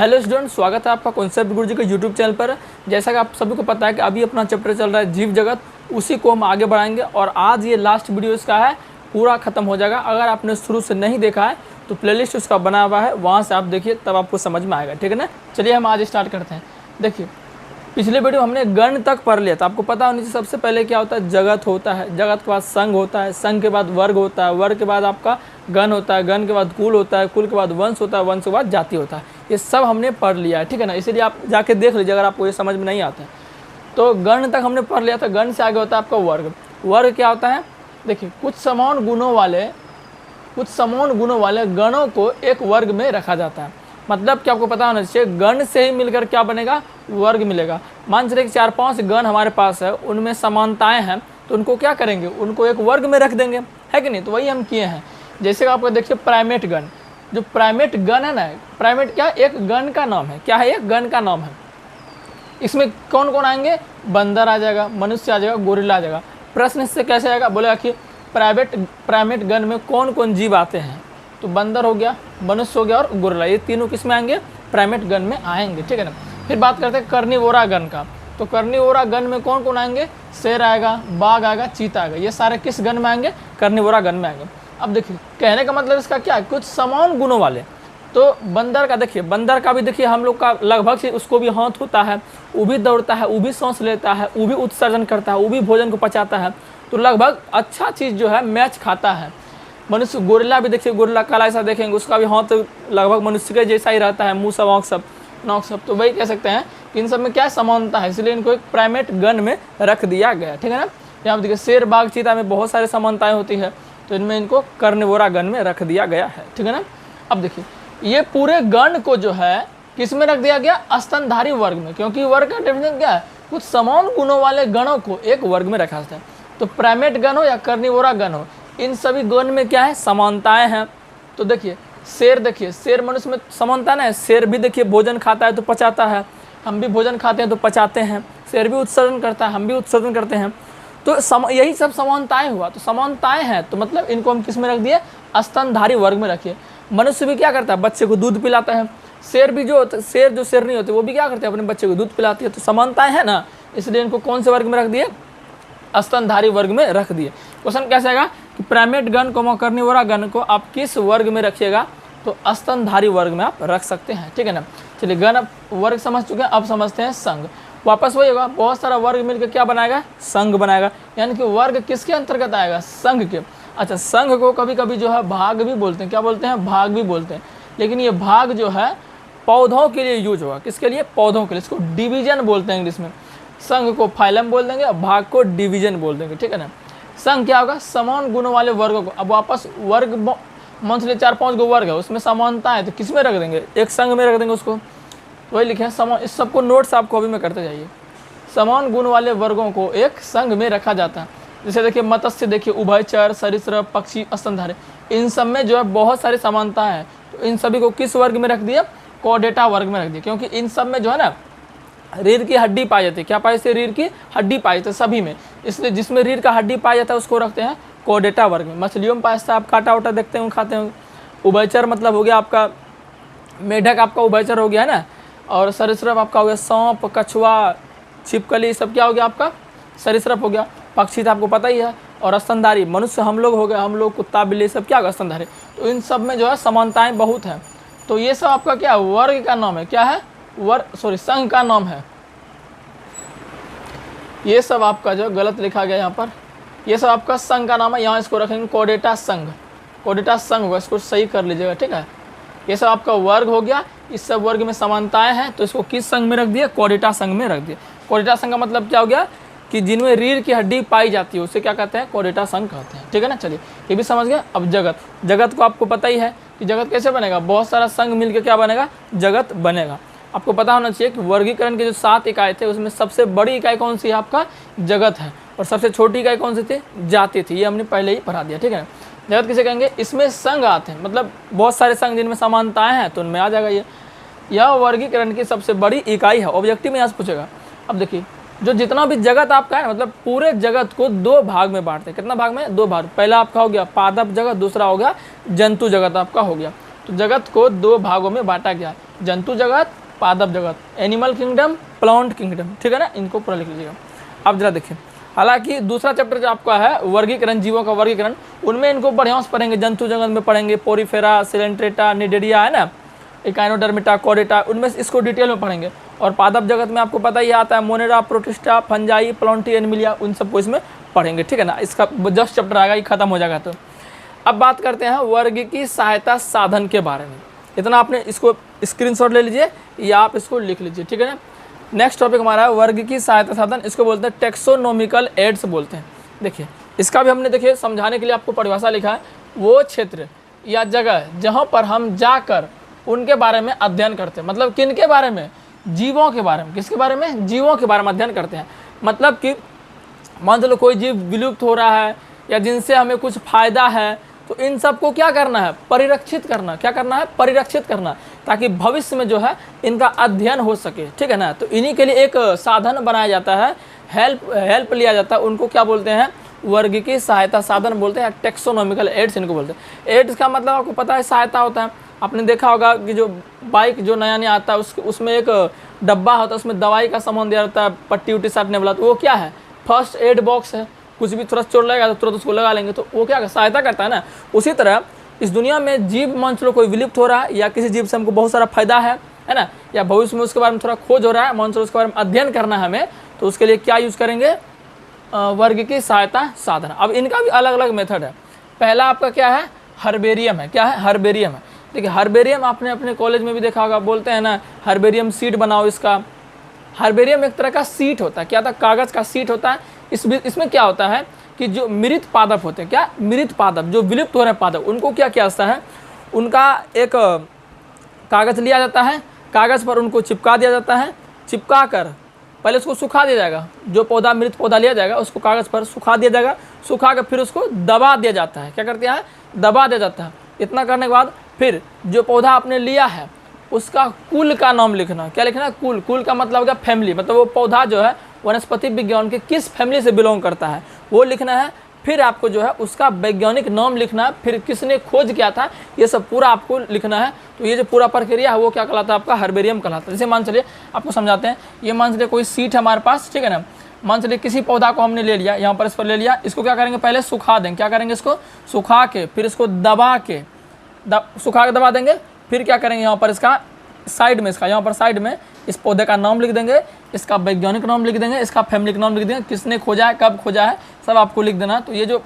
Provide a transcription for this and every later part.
Hello student, स्वागत है आपका कॉन्सेप्ट गुरुजी के यूट्यूब चैनल पर। जैसा कि आप सभी को पता है कि अभी अपना चैप्टर चल रहा है जीव जगत, उसी को हम आगे बढ़ाएंगे और आज ये लास्ट वीडियो इसका है, पूरा खत्म हो जाएगा। अगर आपने शुरू से नहीं देखा है तो प्लेलिस्ट उसका बना हुआ है, वहाँ से आप देखिए, तब आपको समझ में आएगा। ठीक है ना, चलिए हम आज स्टार्ट करते हैं। देखिए, पिछले वीडियो हमने गण तक पढ़ लिया था। आपको पता होनी चाहिए सबसे पहले क्या होता है, जगत होता है, जगत के बाद संघ होता है, संघ के बाद वर्ग होता है, वर्ग के बाद आपका गण होता है, गण के बाद कुल होता है, कुल के बाद वंश होता है, वंश के बाद जाति होता है। ये सब हमने पढ़ लिया है, ठीक है ना। इसीलिए आप जाके देख लीजिए अगर आपको ये समझ में नहीं आता है तो। गण तक हमने पढ़ लिया था, गण से आगे होता है आपका वर्ग। वर्ग क्या होता है, देखिए, कुछ समान गुणों वाले गणों को एक वर्ग में रखा जाता है। मतलब कि आपको पता होना चाहिए, गण से ही मिलकर क्या बनेगा, वर्ग मिलेगा। मान चलिए कि 4-5 गण हमारे पास है, उनमें समानताएं हैं, तो उनको क्या करेंगे, उनको एक वर्ग में रख देंगे, है कि नहीं। तो वही हम किए हैं। जैसे कि आपको देखिए प्राइमेट गण, जो प्राइमेट गण है ना, प्राइमेट क्या, एक गण का नाम है। क्या है, एक गण का नाम है। इसमें कौन कौन आएंगे, बंदर आ जाएगा, मनुष्य आ जाएगा, गोरिल्ला आ जाएगा। प्रश्न इससे कैसे आएगा, बोलेगा कि प्राइमेट गण में कौन कौन जीव आते हैं, तो बंदर हो गया, मनुष्य हो गया और गोरिल्ला, ये तीनों किस में आएंगे, प्राइमेट गण में आएंगे। ठीक है ना। फिर बात करते हैं कर्निवोरा गण का। तो कर्निवोरा गण में कौन कौन आएंगे, शेर आएगा, बाघ आएगा, चीता आएगा। ये सारे किस गण में आएंगे, कर्निवोरा गण में आएंगे। अब देखिए, कहने का मतलब इसका क्या है, कुछ समान गुणों वाले। तो बंदर का देखिए, बंदर का भी देखिए, हम लोग का लगभग से उसको भी हाथ होता है, वो भी दौड़ता है, वो भी सांस लेता है, वो भी उत्सर्जन करता है, वो भी भोजन को पचाता है। तो लगभग अच्छा चीज़ जो है मैच खाता है। मनुष्य, गोरिल्ला भी देखिए, गोरिल्ला काला ऐसा देखेंगे, उसका भी हाथ लगभग मनुष्य के जैसा ही रहता है, मुँह सब, आँख सब, नौक सब। तो वही कह सकते हैं कि इन सब में क्या समानता है, इसलिए इनको एक प्राइमेट गण में रख दिया गया। ठीक है ना। यहाँ पर देखिए, शेर, बाघ, चीता में बहुत सारी समानताएं होती है, तो इनमें इनको कर्निवोरा गण में रख दिया गया है। ठीक है ना। अब देखिए, ये पूरे गण को जो है किस में रख दिया गया, स्तनधारी वर्ग में, क्योंकि वर्ग का डेफिनेशन क्या है, कुछ समान गुणों वाले गणों को एक वर्ग में रखा जाता है। तो प्राइमेट गण हो या कर्निवोरा गण हो, इन सभी गण में क्या है, समानताएं हैं। तो देखिए, शेर, देखिए शेर मनुष्य में समानता ना है, शेर भी देखिए भोजन खाता है तो पचाता है, हम भी भोजन खाते हैं तो पचाते हैं। शेर भी उत्सर्जन करता है, हम भी उत्सर्जन करते हैं। तो यही सब समानताएं हुआ। तो समानताएं हैं तो मतलब इनको हम किस में रख दिए, स्तनधारी वर्ग में रखिए। मनुष्य भी क्या करता है, बच्चे को दूध पिलाता है। शेर भी जो शेर नहीं होते, वो भी क्या करते हैं, अपने बच्चे को दूध पिलाती है। तो समानताएं है ना, इसलिए इनको कौन से वर्ग में रख दिए, स्तनधारी वर्ग में रख दिए। क्वेश्चन कैसे आएगा कि प्राइमेट गण को, कर्निवोरा गण को आप किस वर्ग में रखिएगा, तो स्तनधारी वर्ग में आप रख सकते हैं। ठीक है ना। चलिए, गण अब वर्ग समझ चुके हैं, अब समझते हैं संघ। वापस वही होगा, बहुत सारा वर्ग मिलकर क्या बनाएगा, संघ बनाएगा। यानी कि वर्ग किसके अंतर्गत आएगा, संघ के। अच्छा, संघ को कभी कभी जो है भाग भी बोलते हैं। क्या बोलते हैं, भाग भी बोलते हैं। लेकिन ये भाग जो है पौधों के लिए यूज होगा, किसके लिए, पौधों के लिए। इसको डिवीजन बोलते हैं इंग्लिश में। संघ को फाइलम बोल देंगे और भाग को डिवीजन बोल देंगे। ठीक है ना। संघ क्या होगा, समान गुणों वाले वर्गों को। अब वापस वर्ग, मान लीजिए 4-5 गो वर्ग है, उसमें समानता है, तो किस में रख देंगे, एक संघ में रख देंगे उसको। वही लिखे हैं समान, इस सबको नोट्स आप कॉपी में करते जाइए। समान गुण वाले वर्गों को एक संघ में रखा जाता है। जैसे देखिए, मत्स्य, देखिए उभयचर, सरीसृप, पक्षी, स्तनधारी, इन सब में जो है बहुत सारी समानता है। तो इन सभी को किस वर्ग में रख दिया, कोडेटा वर्ग में रख दिया। क्योंकि इन सब में जो है ना, रीढ़ की हड्डी पाई जाती है। क्या पाई जाती है, रीढ़ की हड्डी पाई जाती है सभी में, इसलिए जिसमें रीढ़ का हड्डी पाया जाता है उसको रखते हैं कोडेटा वर्ग में। मछलियों में पाया, आप काटा वाटा देखते हैं, खाते हैं। उभयचर मतलब हो गया आपका मेढक, आपका उभयचर हो गया है ना। और सरीसृप आपका हो गया सांप, कछुआ, छिपकली, सब क्या हो गया आपका, सरीसृप हो गया। पक्षी तो आपको पता ही है। और स्तनधारी, मनुष्य हम लोग हो गए, हम लोग, कुत्ता, बिल्ली, सब क्या होगा, स्तनधारी। तो इन सब में जो है समानताएं बहुत हैं। तो ये सब आपका क्या, वर्ग का नाम है, क्या है, संघ का नाम है। ये सब आपका जो गलत लिखा गया यहाँ पर, ये सब आपका संघ का नाम है। यहाँ इसको रखेंगे कोडेटा संघ, कोडेटा संघ होगा, इसको सही कर लीजिएगा। ठीक है। ये सब आपका वर्ग हो गया, इस सब वर्ग में समानताएं हैं, तो इसको किस संघ में रख दिया, कोडेटा संघ में रख दिया। कोडेटा संघ का मतलब क्या हो गया कि जिनमें रीढ़ की हड्डी पाई जाती है उसे क्या कहते हैं, कोडेटा संघ कहते हैं। ठीक है ना। चलिए, ये भी समझ गए। अब जगत, जगत को आपको पता ही है कि जगत कैसे बनेगा, बहुत सारा संघ मिलकर क्या बनेगा, जगत बनेगा। आपको पता होना चाहिए कि वर्गीकरण के जो 7 इकाई थे, उसमें सबसे बड़ी इकाई कौन सी है, आपका जगत है। और सबसे छोटी इकाई कौन सी थी, जाति थी। ये हमने पहले ही पढ़ा दिया। ठीक है। जगत किसे कहेंगे, इसमें संघ आते हैं, मतलब बहुत सारे संघ जिनमें समानताएं हैं, तो उनमें आ जाएगा ये। यह वर्गीकरण की सबसे बड़ी इकाई है। ऑब्जेक्टिव में यहाँ से पूछेगा। अब देखिए, जो जितना भी जगत आपका है, मतलब पूरे जगत को 2 भाग में बांटते हैं। कितना भाग में, 2 भाग। पहला आपका हो गया पादप जगत, दूसरा हो गया जंतु जगत आपका हो गया। तो जगत को 2 भागों में बांटा गया। जंतु जगत, पादप जगत, एनिमल किंगडम, प्लांट किंगडम, ठीक है ना, इनको पूरा लिख लीजिएगा। अब जरा देखिए, हालांकि दूसरा चैप्टर जो आपका है वर्गीकरण, जीवों का वर्गीकरण, उनमें इनको बढ़िया से पढ़ेंगे, जंतु जगत में पढ़ेंगे पोरीफेरा, सिलेंट्रेटा, निडेरिया, है ना, इकाइनोडर्मिटा, कॉर्डेटा, उनमें इसको डिटेल में पढ़ेंगे। और पादप जगत में आपको पता ही आता है Monera, protista, fungi, Plantae, Animalia, उन सबको इसमें पढ़ेंगे, ठीक है ना। इसका जस्ट चैप्टर आएगा, ये खत्म हो जाएगा। तो अब बात करते हैं वर्ग की सहायता साधन के बारे में। इतना आपने इसको स्क्रीनशॉट ले लीजिए या आप इसको लिख लीजिए, ठीक है ना। नेक्स्ट टॉपिक हमारा है वर्ग की सहायता साधन, इसको बोलते हैं टेक्सोनोमिकल एड्स बोलते हैं। देखिए इसका भी हमने देखिए समझाने के लिए आपको परिभाषा लिखा है, वो क्षेत्र या जगह जहाँ पर हम जाकर उनके बारे में अध्ययन करते हैं। मतलब किन के बारे में? जीवों के बारे में। किसके बारे में? जीवों के बारे में अध्ययन करते हैं। मतलब कि मान लो कोई जीव विलुप्त हो रहा है या जिनसे हमें कुछ फायदा है, तो इन सबको क्या करना है? परिरक्षित करना। क्या करना है? परिरक्षित करना, ताकि भविष्य में जो है इनका अध्ययन हो सके, ठीक है ना। तो इन्हीं के लिए एक साधन बनाया जाता है, हेल्प लिया जाता है, उनको क्या बोलते हैं? वर्ग की सहायता साधन बोलते हैं, टेक्सोनोमिकल एड्स इनको बोलते हैं। एड्स का मतलब आपको पता है सहायता होता है। आपने देखा होगा कि जो बाइक जो नया नया आता है उसमें एक डब्बा होता है, उसमें दवाई का सामान दिया जाता है, पट्टी उट्टी साटने वाला, तो वो क्या है? फर्स्ट एड बॉक्स है। कुछ भी थोड़ा चोट लगेगा तो तुरंत उसको लगा लेंगे, तो वो क्या सहायता करता है ना। उसी तरह इस दुनिया में जीव मान लो कोई विलुप्त हो रहा है या किसी जीव से हमको बहुत सारा फायदा है ना, या भविष्य में उसके बारे में थोड़ा खोज हो रहा है, मान लो उसके बारे में अध्ययन करना है हमें, तो उसके लिए क्या यूज़ करेंगे? वर्ग की सहायता साधन। अब इनका भी अलग अलग मेथड है। पहला आपका क्या है? हर्बेरियम है। क्या है? हर्बेरियम है। देखिए हर्बेरियम आपने अपने कॉलेज में भी देखा होगा, बोलते हैं ना हर्बेरियम सीट बनाओ इसका। हर्बेरियम एक तरह का सीट होता है। क्या था? कागज़ का सीट होता है। इसमें क्या होता है कि जो मृत पादप होते हैं, क्या मृत पादप, जो विलुप्त हो रहे पादप, उनको क्या किया जाता है? उनका एक कागज़ लिया जाता है, कागज़ पर उनको चिपका दिया जाता है। चिपका कर पहले उसको सुखा दिया जाएगा। जो पौधा मृत पौधा लिया जाएगा उसको कागज़ पर सुखा दिया जाएगा। सुखा कर फिर उसको दबा दिया जाता है। क्या करते हैं? दबा दिया जाता है। इतना करने के बाद फिर जो पौधा आपने लिया है उसका कुल का नाम लिखना। क्या लिखना है? कुल। कुल का मतलब क्या? फैमिली। मतलब वो पौधा जो है वनस्पति विज्ञान के किस फैमिली से बिलोंग करता है वो लिखना है। फिर आपको जो है उसका वैज्ञानिक नाम लिखना है, फिर किसने खोज किया था, ये सब पूरा आपको लिखना है। तो ये जो पूरा प्रक्रिया है वो क्या कहलाता है? आपका हर्बेरियम कहलाता है। जैसे मान चलिए आपको समझाते हैं, ये मान चलिए कोई सीट है हमारे पास, ठीक है ना। मान चलिए किसी पौधा को हमने ले लिया, यहाँ पर इस पर ले लिया, इसको क्या करेंगे? पहले सुखा देंगे। क्या करेंगे? इसको सुखा के फिर इसको दबा के सुखा के दबा देंगे। फिर क्या करेंगे? यहाँ पर इसका साइड में, इसका यहाँ पर साइड में इस पौधे का नाम लिख देंगे, इसका वैज्ञानिक नाम लिख देंगे, इसका फैमिली का नाम लिख देंगे, किसने खोजा है, कब खोजा है, सब आपको लिख देना। तो ये जो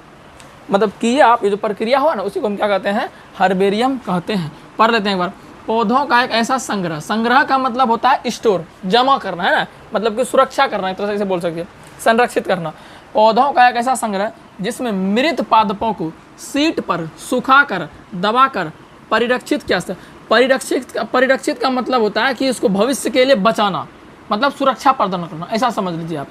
मतलब किए आप, ये जो प्रक्रिया हुआ ना, उसी को हम क्या कहते हैं? हर्बेरियम कहते हैं। पढ़ लेते हैं एक बार। पौधों का एक ऐसा संग्रह, संग्रह का मतलब होता है स्टोर, जमा करना, है ना, मतलब कि सुरक्षा करना, एक तरह से बोल सकते हैं, संरक्षित करना। पौधों का एक ऐसा संग्रह जिसमें मृत पादपों को सीट पर सुखाकर दबाकर परिरक्षित किया जाता है। परिरक्षित का मतलब होता है कि इसको भविष्य के लिए बचाना, मतलब सुरक्षा प्रदान करना, ऐसा समझ लीजिए आप।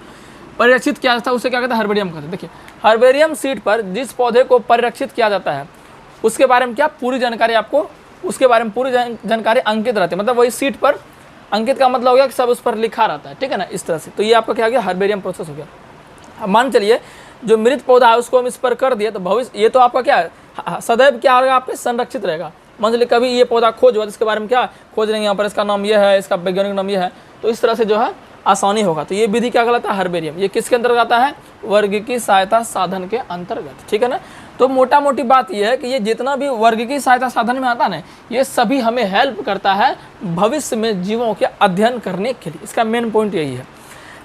परिरक्षित किया जाता है, उसे क्या कहते हैं? हर्बेरियम कहते हैं। देखिए हर्बेरियम सीट पर जिस पौधे को परिरक्षित किया जाता है उसके बारे में क्या पूरी जानकारी, आपको उसके बारे में पूरी जानकारी अंकित रहती है। मतलब वही सीट पर अंकित का मतलब हो गया कि सब उस पर लिखा रहता है, ठीक है ना, इस तरह से। तो ये आपका क्या हो गया? हर्बेरियम प्रोसेस हो गया। अब मान चलिए जो मृत पौधा है उसको हम इस पर कर दिए, तो भविष्य ये तो आपका क्या है? सदैव क्या होगा? आपके संरक्षित रहेगा। मान लीजिए कभी ये पौधा खोज हुआ तो इसके बारे में क्या खोज लेंगे? यहाँ पर इसका नाम ये है, इसका वैज्ञानिक नाम ये है, तो इस तरह से जो है आसानी होगा। तो ये विधि क्या कहलाता है? हर्बेरियम। ये किसके अंतर्गत आता है? वर्ग की सहायता साधन के अंतर्गत, ठीक है ना। तो मोटा मोटी बात यह है कि ये जितना भी वर्ग की सहायता साधन में आता है ना, ये सभी हमें हेल्प करता है भविष्य में जीवों के अध्ययन करने के लिए। इसका मेन पॉइंट यही है।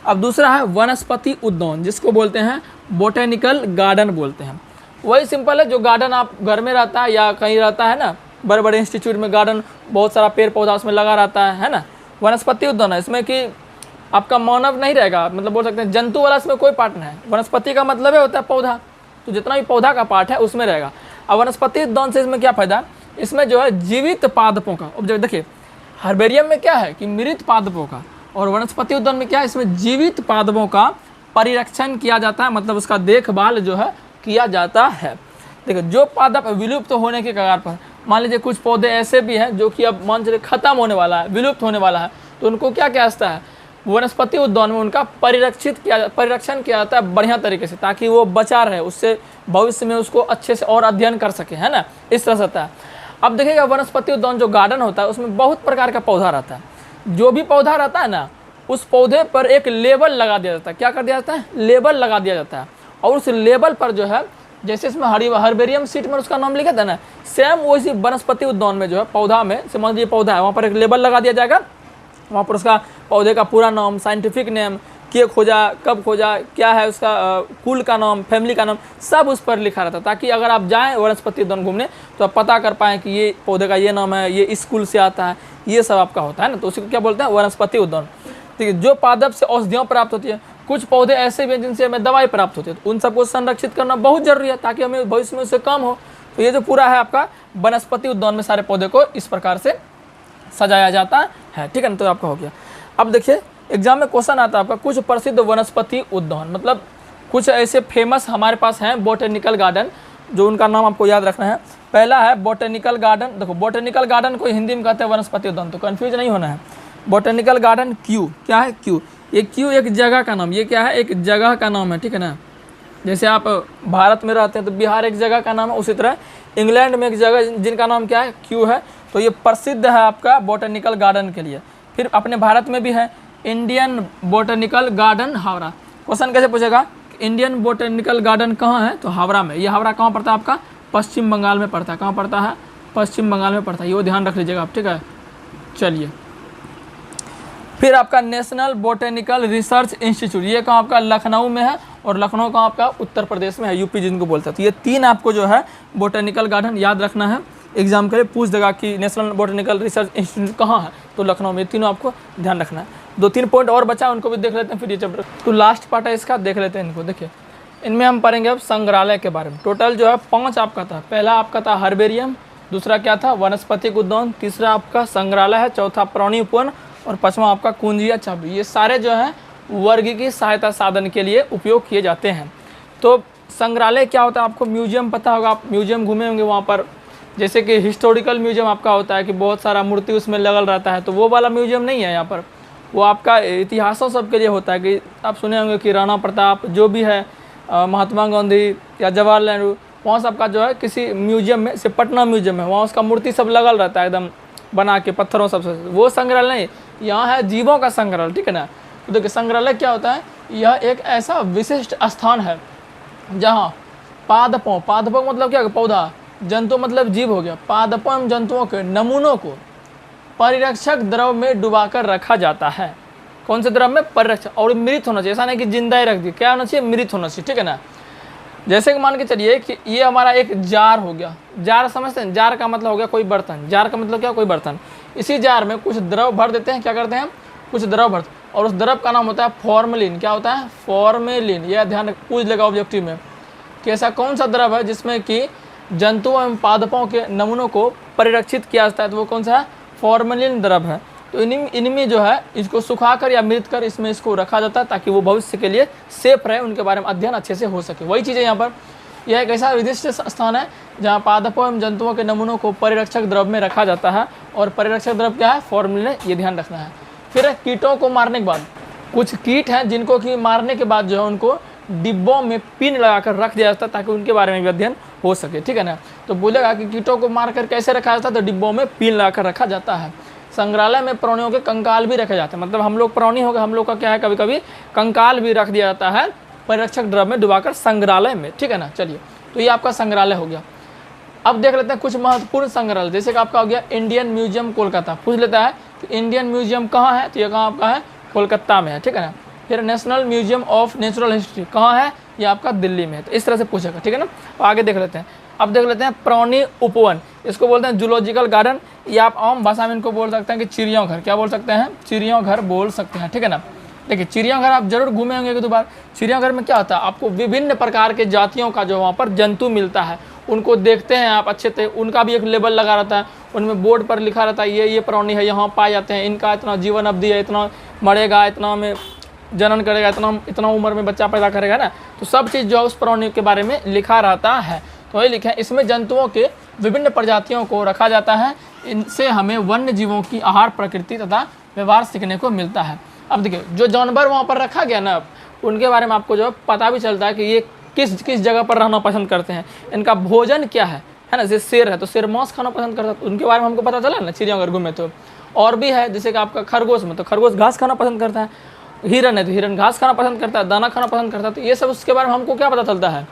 अब दूसरा है वनस्पति उद्यान, जिसको बोलते हैं बोटेनिकल गार्डन बोलते हैं। वही सिंपल है, जो गार्डन आप घर में रहता है या कहीं रहता है ना, बड़े बड़े इंस्टीट्यूट में गार्डन, बहुत सारा पेड़ पौधा उसमें लगा रहता है ना। वनस्पति उद्यान है, इसमें कि आपका मानव नहीं रहेगा, मतलब बोल सकते हैं जंतु वाला इसमें कोई पार्ट नहीं है। वनस्पति का मतलब है होता है पौधा, तो जितना भी पौधा का पार्ट है उसमें रहेगा। अब वनस्पति उद्यान से इसमें क्या फायदा? इसमें जो है जीवित पादपों का, अब देखिए हर्बेरियम में क्या है कि मृत पादपों का, और वनस्पति उद्यान में क्या है? इसमें जीवित पादपों का परिरक्षण किया जाता है, मतलब उसका देखभाल जो है किया जाता है। देखिए जो पादप विलुप्त होने के कगार पर, मान लीजिए कुछ पौधे ऐसे भी हैं जो कि अब मान लीजिए खत्म होने वाला है, विलुप्त होने वाला है, तो उनको क्या किया जाता है? वनस्पति उद्यान में उनका परिरक्षण किया जाता है बढ़िया तरीके से, ताकि वो बचा रहे, उससे भविष्य में उसको अच्छे से और अध्ययन कर सके, है ना, इस तरह से होता है। अब देखिएगा वनस्पति उद्यान जो गार्डन होता है उसमें बहुत प्रकार का पौधा रहता है। जो भी पौधा रहता है ना, उस पौधे पर एक लेबल लगा दिया जाता है। क्या कर दिया जाता है? लेबल लगा दिया जाता है। और उस लेबल पर जो है, जैसे इसमें हर्बेरियम शीट में उसका नाम लिखा था ना, सेम वैसी वनस्पति उद्यान में जो है पौधा में, समझ लीजिए पौधा है, वहाँ पर एक लेबल लगा दिया जाएगा। वहाँ पर उसका पौधे का पूरा नाम, साइंटिफिक नेम, के खोजा, कब खोजा, क्या है उसका कुल का नाम, फैमिली का नाम, सब उस पर लिखा रहता है, ताकि अगर आप जाएं वनस्पति उद्यान घूमने तो आप पता कर पाएँ कि ये पौधे का ये नाम है, ये इस कुल से आता है, ये सब आपका होता है ना। तो उसी को क्या बोलते हैं? वनस्पति उद्यान। ठीक है। जो पादप से औषधियाँ प्राप्त होती है, कुछ पौधे ऐसे भी हैं जिनसे हमें दवाई प्राप्त होती है, तो उन सबको संरक्षित करना बहुत जरूरी है ताकि हमें भविष्य में उससे कम हो। तो ये जो पूरा है आपका वनस्पति उद्यान में सारे पौधे को इस प्रकार से सजाया जाता है। ठीक है ना, तो आपका हो गया। अब देखिए एग्जाम में क्वेश्चन आता है आपका, कुछ प्रसिद्ध वनस्पति उद्यान, मतलब कुछ ऐसे फेमस हमारे पास हैं बोटेनिकल गार्डन, जो उनका नाम आपको याद रखना है। पहला है बोटेनिकल गार्डन। देखो बोटेनिकल गार्डन को हिंदी में कहते हैं वनस्पति उद्यान, तो कन्फ्यूज नहीं होना है। बोटेनिकल गार्डन क्यू, क्या है? क्यू। ये क्यू एक जगह का नाम, ये क्या है? एक जगह का नाम है। ठीक है ना, जैसे आप भारत में रहते हैं तो बिहार एक जगह का नाम है, उसी तरह इंग्लैंड में एक जगह जिनका नाम क्या है? क्यू है। तो ये प्रसिद्ध है आपका बोटेनिकल गार्डन के लिए। फिर अपने भारत में भी है Indian botanical garden Howrah. Question कैसे पूछेगा? इंडियन बोटेनिकल गार्डन कहाँ है? तो हावड़ा में। ये हावड़ा कहाँ पड़ता है आपका? पश्चिम बंगाल में पड़ता है। कहाँ पड़ता है? पश्चिम बंगाल में पड़ता है, ये ध्यान रख लीजिएगा आप। ठीक है, चलिए। फिर आपका नेशनल बोटेनिकल रिसर्च इंस्टीट्यूट, ये कहाँ आपका? लखनऊ में है, और लखनऊ कहाँ आपका? उत्तर प्रदेश में है, यूपी जिनको बोलते हैं। तो ये तीन आपको जो है बोटेनिकल गार्डन याद रखना है। एग्जाम के लिए पूछ देगा कि नेशनल बोटेनिकल रिसर्च इंस्टीट्यूट कहाँ है, तो लखनऊ में। तीनों आपको ध्यान रखना है। 2-3 पॉइंट और बचा, उनको भी देख लेते हैं फिर ये चैप्टर। तो लास्ट पार्ट है इसका, देख लेते हैं इनको। देखिए इनमें हम पढ़ेंगे अब संग्रहालय के बारे में। टोटल जो है 5 आपका था। पहला आपका था हर्बेरियम, दूसरा क्या था? वनस्पतिक उद्यान, तीसरा आपका संग्रहालय है, चौथा प्राणी उपवन, और 5वां आपका कुंजिया चाबी। ये सारे जो हैं वर्ग की सहायता साधन के लिए उपयोग किए जाते हैं। तो संग्रहालय क्या होता है? आपको म्यूजियम पता होगा, आप म्यूजियम घूमे होंगे वहाँ पर। जैसे कि हिस्टोरिकल म्यूजियम आपका होता है कि बहुत सारा मूर्ति उसमें लगल रहता है, तो वो वाला म्यूजियम नहीं है यहाँ पर। वो आपका इतिहासों सब के लिए होता है कि आप सुने होंगे कि राणा प्रताप जो भी है, महात्मा गांधी या जवाहरलाल नेहरू, वहाँ सबका जो है किसी म्यूजियम में, से पटना म्यूजियम है, वहाँ उसका मूर्ति सब लगल रहता है एकदम बना के पत्थरों सबसे। वो संग्रहालय नहीं, यहाँ है जीवों का संग्रहालय। ठीक है ना। तो देखिए संग्रहालय क्या होता है? यह एक ऐसा विशिष्ट स्थान है जहाँ पादपों मतलब क्या? पौधा, जंतु मतलब जीव हो गया, पादपों एवं जंतुओं के नमूनों को परिरक्षक द्रव में डुबाकर रखा जाता है। कौन से द्रव में? परिरक्षक। और मृत होना चाहिए, ऐसा नहीं कि जिंदा ही रख दी। क्या होना चाहिए? मृत होना चाहिए। ठीक है ना। जैसे कि मान के चलिए कि ये हमारा एक जार हो गया। जार समझते हैं? जार का मतलब हो गया कोई बर्तन। जार का मतलब क्या? कोई बर्तन। इसी जार में कुछ द्रव भर देते हैं। क्या करते हैं? कुछ द्रव भर, और उस द्रव का नाम होता है फॉर्मेलिन। क्या होता है? फॉर्मेलिन। यह ध्यान पूछ लेगा ऑब्जेक्टिव में कि ऐसा कौन सा द्रव है जिसमें कि जंतुओं एवं पादपों के नमूनों को परिरक्षित किया जाता है, तो वो कौन सा है? फॉर्मेलिन द्रव है। तो इनमें जो है इसको सुखाकर या मृत कर इसमें इसको रखा जाता है ताकि वो भविष्य के लिए सेफ रहे, उनके बारे में अध्ययन अच्छे से हो सके। वही चीज़ है यहाँ पर। यह एक ऐसा विशिष्ट स्थान है जहाँ पादपों एवं जंतुओं के नमूनों को परिरक्षक द्रव में रखा जाता है। और परिरक्षक द्रव क्या है? फॉर्मेलिन, ये ध्यान रखना है। फिर कीटों को मारने के बाद, कुछ कीट हैं जिनको कि मारने के बाद जो है उनको डिब्बों में पिन लगाकर रख दिया जाता है ताकि उनके बारे में भी अध्ययन हो सके। ठीक है ना। तो बोलेगा कि कीटों को मारकर कैसे रखा जाता है? तो डिब्बों में पिन लगाकर रखा जाता है। संग्रहालय में प्राणियों के कंकाल भी रखे जाते हैं, मतलब हम लोग प्राणी हो गए, हम लोग का क्या है, कभी कभी कंकाल भी रख दिया जाता है परिरक्षक द्रव में डुबाकर संग्रहालय में। ठीक है ना। चलिए, तो ये आपका संग्रहालय हो गया। अब देख लेते हैं कुछ महत्वपूर्ण संग्रहालय, जैसे कि आपका हो गया इंडियन म्यूजियम कोलकाता। पूछ लेता है कि इंडियन म्यूजियम कहाँ है? तो ये कहाँ आपका है? कोलकाता में है। ठीक है ना। फिर national museum of natural history कहाँ है? ये आपका दिल्ली में है। तो इस तरह से पूछेगा। ठीक है ना। आगे देख लेते हैं। अब देख लेते हैं प्राणी उपवन, इसको बोलते हैं जूलॉजिकल गार्डन, या आप आम भाषा में इनको बोल सकते हैं कि चिड़ियाघर। क्या बोल सकते हैं? चिड़ियाघर बोल सकते हैं। ठीक है ना। देखिए चिड़ियाघर आप जरूर घूमे होंगे एक दो बार। चिड़ियाघर में क्या होता है? आपको विभिन्न प्रकार के जातियों का जो वहाँ पर जंतु मिलता है, उनको देखते हैं आप अच्छे से। उनका भी एक लेबल लगा रहता है, उनमें बोर्ड पर लिखा रहता है ये प्राणी है, यहाँ पाए जाते हैं, इनका इतना जीवन अवधि है, इतना मरेगा, इतना में जनन करेगा, इतना उम्र में बच्चा पैदा करेगा ना। तो सब चीज़ जो है उस प्राणी के बारे में लिखा रहता है। तो वही लिखा है, इसमें जंतुओं के विभिन्न प्रजातियों को रखा जाता है। इनसे हमें वन्य जीवों की आहार प्रकृति तथा व्यवहार सीखने को मिलता है। अब देखिए जो जानवर वहाँ पर रखा गया ना, उनके बारे में आपको जो पता भी चलता है कि ये किस किस जगह पर रहना पसंद करते हैं, इनका भोजन क्या है, है ना। जैसे शेर है तो शेर मांस खाना पसंद करता है, तो उनके बारे में हमको पता चला ना चिड़ियाघर घूमे तो। और भी है जैसे कि आपका खरगोश में, तो खरगोश घास खाना पसंद करता है। हिरन है तो हिरन घास खाना पसंद करता है, दाना खाना पसंद करता है। तो ये सब उसके बारे में हमको क्या पता चलता है,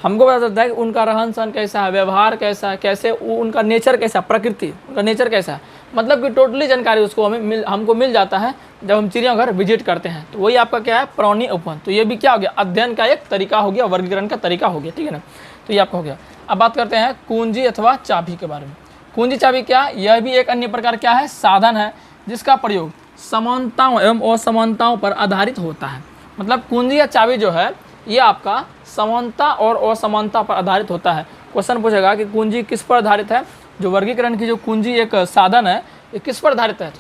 हमको पता चलता है कि उनका रहन सहन कैसा है, व्यवहार कैसा है, कैसे उनका नेचर कैसा है, प्रकृति उनका नेचर कैसा है, मतलब कि टोटली जानकारी उसको हमको मिल जाता है जब हम चिड़ियाघर विजिट करते हैं। तो वही आपका क्या है, प्राणी उपवन। तो ये भी क्या हो गया, अध्ययन का एक तरीका हो गया, वर्गीकरण का तरीका हो गया, ठीक है ना। तो ये आपका हो गया। अब बात करते हैं कुंजी अथवा चाबी के बारे में। कुंजी चाबी क्या, यह भी एक अन्य प्रकार क्या है, साधन है जिसका प्रयोग समानताओं एवं असमानताओं पर आधारित होता है। मतलब कुंजी या चाबी जो है ये आपका समानता और असमानता पर आधारित होता है। क्वेश्चन पूछेगा कि कुंजी किस पर आधारित है, जो वर्गीकरण की जो कुंजी एक साधन है ये किस पर आधारित है, तो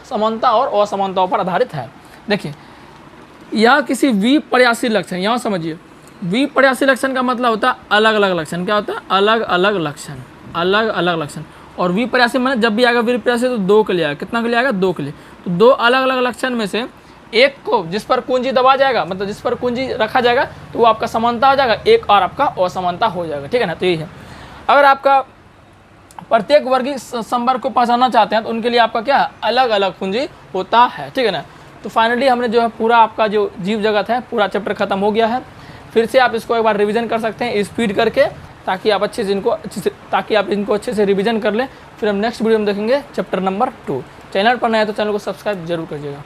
समानता और असमानताओं पर आधारित है। देखिए यह किसी विपर्यासी लक्षण, यहाँ समझिए विपर्यासी लक्षण का मतलब होता है अलग अलग लक्षण। क्या होता है, अलग अलग लक्षण, अलग अलग लक्षण। और विपर्यासी मैंने जब भी आएगा विपर्यासी तो दो के लिए आएगा, कितना के लिए आएगा, दो के लिए। तो दो अलग अलग लक्षण में से एक को जिस पर कुंजी दबा जाएगा, मतलब जिस पर कुंजी रखा जाएगा तो वो आपका समानता हो जाएगा, एक और आपका असमानता हो जाएगा, ठीक है ना। तो यही है, अगर आपका प्रत्येक वर्गीय संवर्ग को पहचानना चाहते हैं तो उनके लिए आपका क्या है, अलग अलग कुंजी होता है, ठीक है ना। तो फाइनली हमने जो है पूरा आपका जो जीव जगत है पूरा चैप्टर खत्म हो गया है। फिर से आप इसको एक बार रिवीजन कर सकते हैं स्पीड करके, ताकि आप इनको अच्छे से रिवीजन कर लें। फिर हम नेक्स्ट वीडियो में देखेंगे चैप्टर नंबर 2। चैनल पर नया है तो चैनल को सब्सक्राइब जरूर करिएगा।